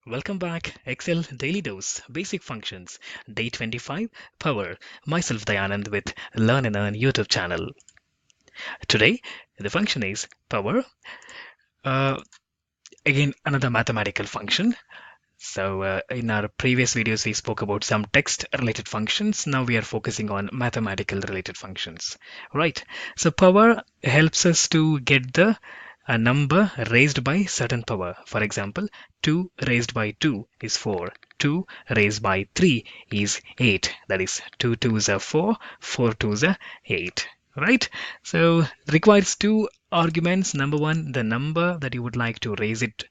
Welcome back, Excel Daily Dose, Basic Functions, Day 25, Power. Myself Dayanand with Learn and Earn YouTube channel. Today, the function is Power. Uh, Again, another mathematical function. So, in our previous videos, we spoke about some text related functions. Now we are focusing on mathematical related functions. Right. So, power helps us to get the a number raised by certain power. For example, 2 raised by 2 is 4. 2 raised by 3 is 8. That is 2 2s are 4, 4 2s are 8. Right? So requires two arguments. Number one, the number that you would like to raise it,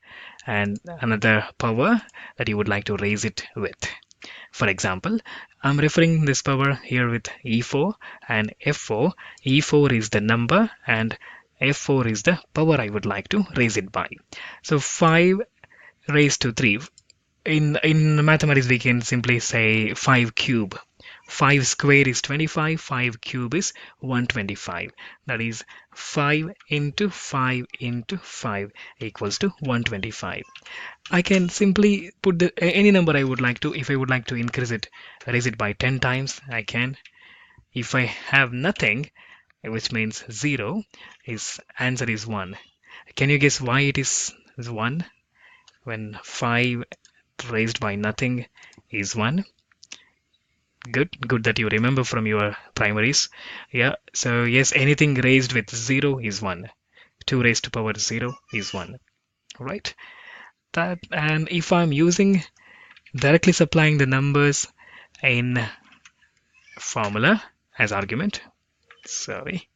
and another power that you would like to raise it with. For example, I'm referring this power here with E4 and F4. E4 is the number and F4 is the power I would like to raise it by. So 5 raised to 3. In mathematics, we can simply say 5 cube. 5 square is 25, 5 cube is 125. That is 5 into 5 into 5 equals to 125. I can simply put any number I would like to. If I would like to increase it, raise it by 10 times, I can. If I have nothing, which means 0, his answer is 1. Can you guess why it is 1 when 5 raised by nothing is 1? Good that you remember from your primaries. Yeah, so yes, anything raised with 0 is 1. 2 raised to power 0 is 1. Right? That, and if I'm using directly supplying the numbers in formula as argument, sorry,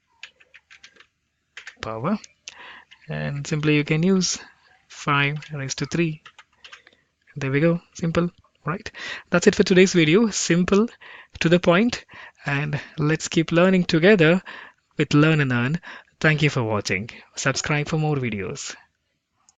power, and simply you can use 5 raised to 3. There we go. Simple. Right? That's it for today's video. Simple, to the point, and let's keep learning together with Learn and Earn. Thank you for watching. Subscribe for more videos.